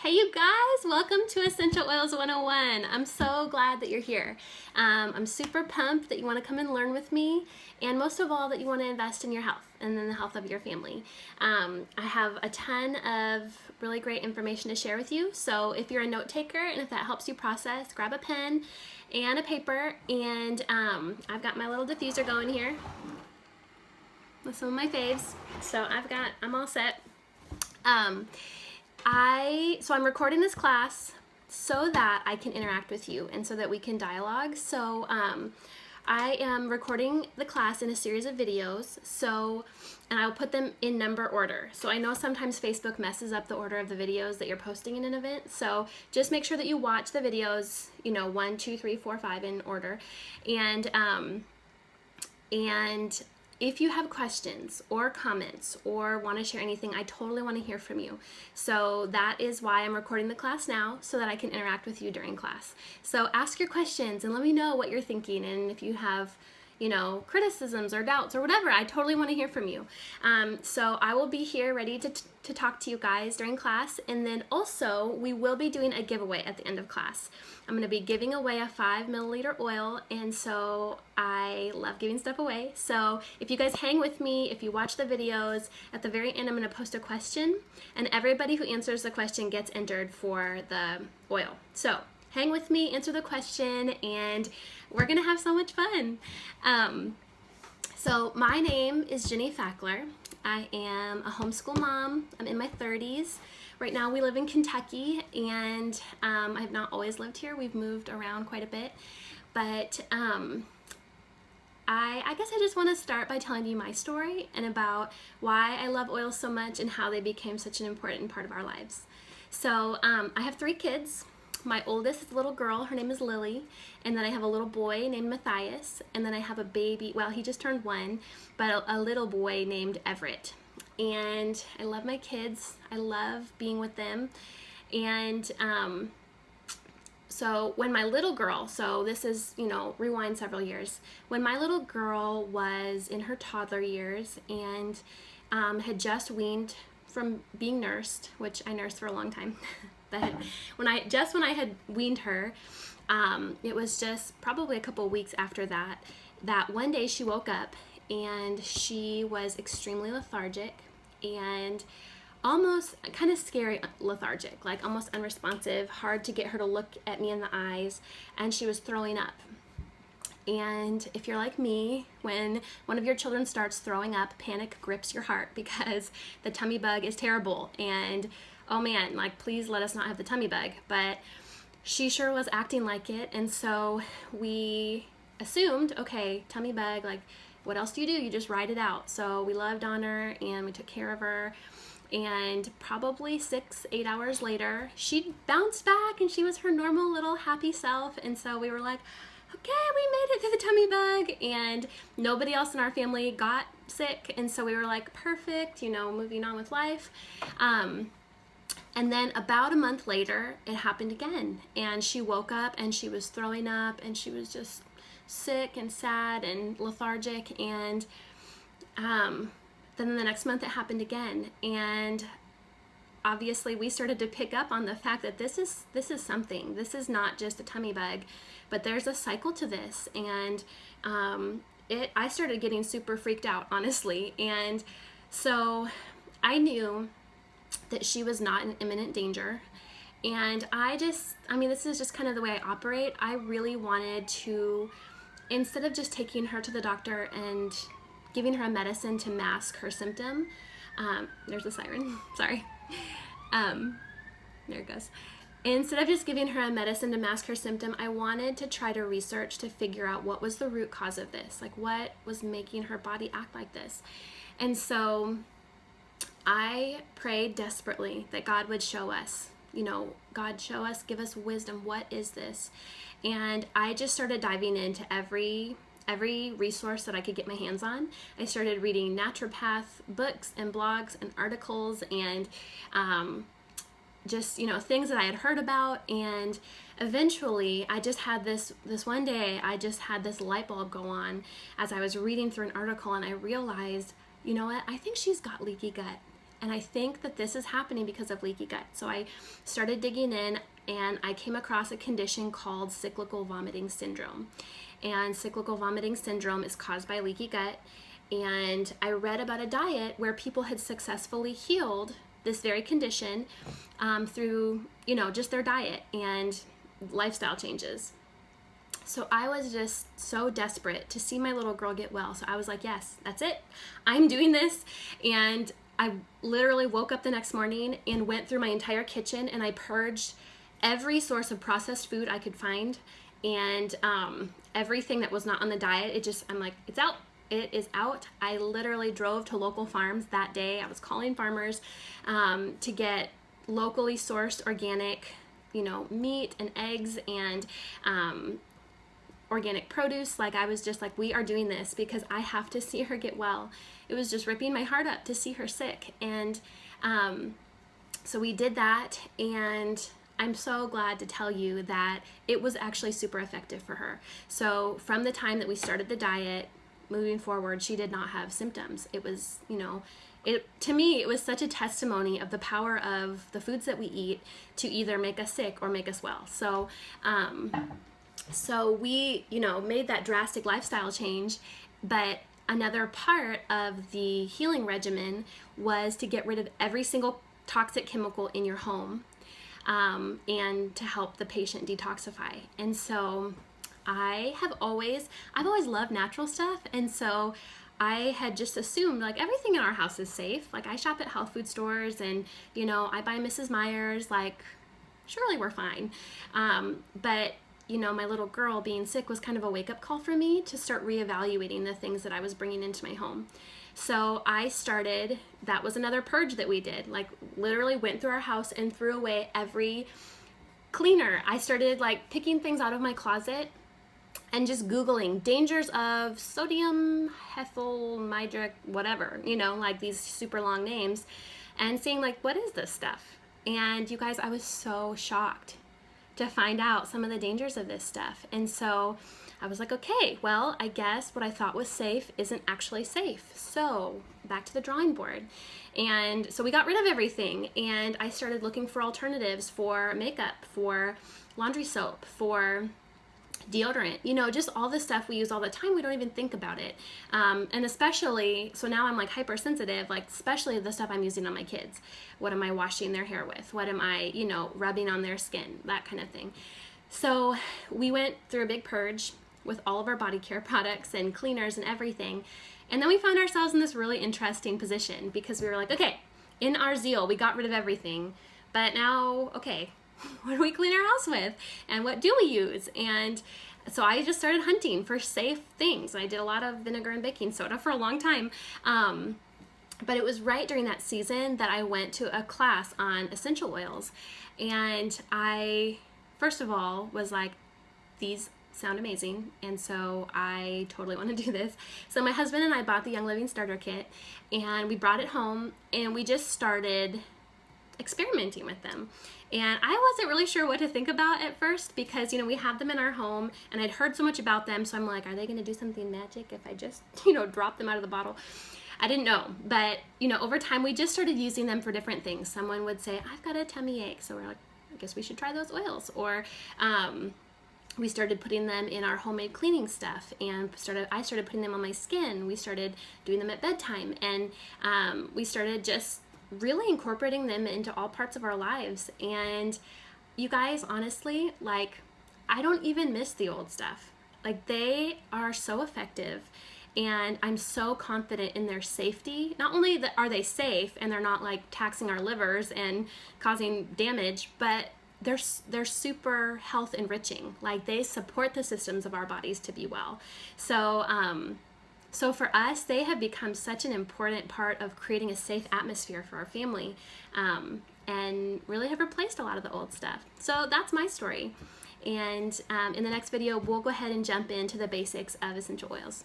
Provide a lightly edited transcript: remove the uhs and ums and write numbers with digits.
Hey you guys, welcome to Essential Oils 101. I'm so glad that you're here. I'm super pumped that you want to come and learn with me, and most of all that you want to invest in your health and in the health of your family. I have a ton of really great information to share with you, so if you're a note taker and if that helps you process, grab a pen and a paper, and I've got my little diffuser going here with some of my faves, so I'm all set. So I'm recording this class so that I can interact with you and so that we can dialogue. So I am recording the class in a series of videos, and I'll put them in number order. So I know sometimes Facebook messes up the order of the videos that you're posting in an event, so just make sure that you watch the videos, 1, 2, 3, 4, 5 in order. And if you have questions or comments or want to share anything, I totally want to hear from you. So that is why I'm recording the class now, so that I can interact with you during class. So ask your questions and let me know what you're thinking, and if you have criticisms or doubts or whatever, I totally want to hear from you. So I will be here ready to talk to you guys during class, and then also we will be doing a giveaway at the end of class. I'm going to be giving away a 5 milliliter oil, and so I love giving stuff away. So if you guys hang with me, if you watch the videos, at the very end I'm going to post a question, and everybody who answers the question gets entered for the oil. So hang with me, answer the question, and we're gonna have so much fun. So my name is Jenny Fackler. I am a homeschool mom. I'm in my 30s. Right now we live in Kentucky, and I have not always lived here. We've moved around quite a bit. But I guess I just want to start by telling you my story and about why I love oils so much and how they became such an important part of our lives. So I have 3 kids. My oldest is a little girl, her name is Lily, and then I have a little boy named Matthias, and then I have a baby, well, he just turned 1, but a little boy named Everett. And I love my kids, I love being with them, and so when my little girl, so this is, rewind several years, when my little girl was in her toddler years and had just weaned from being nursed, which I nursed for a long time, but when I had weaned her, it was just probably a couple weeks after that one day she woke up and she was extremely lethargic and almost kind of scary lethargic, like almost unresponsive, hard to get her to look at me in the eyes, and she was throwing up. And if you're like me, when one of your children starts throwing up, panic grips your heart because the tummy bug is terrible, and oh man, like please let us not have the tummy bug. But she sure was acting like it, and so we assumed, okay, tummy bug, like what else do? You just ride it out. So we loved on her and we took care of her, and probably 6-8 hours later she bounced back and she was her normal little happy self. And so we were like, okay, we made it through the tummy bug, and nobody else in our family got sick, and so we were like, perfect, moving on with life. And then about a month later, it happened again, and she woke up and she was throwing up and she was just sick and sad and lethargic, and then the next month it happened again, and obviously we started to pick up on the fact that this is something. This is not just a tummy bug, but there's a cycle to this, and I started getting super freaked out, honestly. And so I knew that she was not in imminent danger, and this is just kind of the way I operate. I really wanted to, instead of just taking her to the doctor and giving her a medicine to mask her symptom, there's a siren, sorry. There it goes. Instead of just giving her a medicine to mask her symptom, I wanted to try to research to figure out what was the root cause of this, like what was making her body act like this. And so I prayed desperately that God would show us, God show us, give us wisdom. What is this? And I just started diving into every resource that I could get my hands on. I started reading naturopath books and blogs and articles, and just things that I had heard about. And eventually I just had this one day, I just had this light bulb go on as I was reading through an article, and I realized, I think she's got leaky gut. And I think that this is happening because of leaky gut. So I started digging in, and I came across a condition called cyclical vomiting syndrome. And cyclical vomiting syndrome is caused by leaky gut. And I read about a diet where people had successfully healed this very condition through, just their diet and lifestyle changes. So I was just so desperate to see my little girl get well. So I was like, yes, that's it. I'm doing this. And I literally woke up the next morning and went through my entire kitchen, and I purged every source of processed food I could find, and everything that was not on the diet. I'm like, it's out. It is out. I literally drove to local farms that day. I was calling farmers to get locally sourced organic, meat and eggs and organic produce. Like, I was just like, we are doing this because I have to see her get well. It was just ripping my heart up to see her sick. And so we did that, and I'm so glad to tell you that it was actually super effective for her. So from the time that we started the diet, moving forward, she did not have symptoms. It was, to me, it was such a testimony of the power of the foods that we eat to either make us sick or make us well. So, we, made that drastic lifestyle change, but another part of the healing regimen was to get rid of every single toxic chemical in your home, and to help the patient detoxify. And so I've always loved natural stuff, and so I had just assumed like everything in our house is safe. Like, I shop at health food stores, and I buy Mrs. Meyer's, like surely we're fine. But my little girl being sick was kind of a wake-up call for me to start reevaluating the things that I was bringing into my home. So that was another purge that we did, like literally went through our house and threw away every cleaner. I started like picking things out of my closet and just Googling dangers of sodium methylmidric, whatever, like these super long names, and seeing like, what is this stuff? And you guys, I was so shocked to find out some of the dangers of this stuff. And so I was like, okay, well, I guess what I thought was safe isn't actually safe. So back to the drawing board. And so we got rid of everything, and I started looking for alternatives for makeup, for laundry soap, for deodorant, just all the stuff we use all the time. We don't even think about it. And especially, so now I'm like hypersensitive, like especially the stuff I'm using on my kids. What am I washing their hair with? What am I, rubbing on their skin? That kind of thing. So we went through a big purge with all of our body care products and cleaners and everything. And then we found ourselves in this really interesting position because we were like, okay, in our zeal, we got rid of everything, but now, okay, what do we clean our house with? And what do we use? And so I just started hunting for safe things. I did a lot of vinegar and baking soda for a long time. But it was right during that season that I went to a class on essential oils. And I, first of all, was like, these sound amazing. And so I totally want to do this. So my husband and I bought the Young Living Starter Kit, and we brought it home, and we just started experimenting with them. And I wasn't really sure what to think about at first because, we have them in our home, and I'd heard so much about them. So I'm like, are they going to do something magic if I just, drop them out of the bottle? I didn't know. But, over time, we just started using them for different things. Someone would say, I've got a tummy ache. So we're like, I guess we should try those oils. Or, we started putting them in our homemade cleaning stuff, and I started putting them on my skin. We started doing them at bedtime, and we started just really incorporating them into all parts of our lives. And you guys, honestly, like, I don't even miss the old stuff. Like, they are so effective, and I'm so confident in their safety. Not only that are they safe and they're not like taxing our livers and causing damage, but they're super health enriching. Like, they support the systems of our bodies to be well. So so for us, they have become such an important part of creating a safe atmosphere for our family, and really have replaced a lot of the old stuff. So that's my story. And in the next video, we'll go ahead and jump into the basics of essential oils.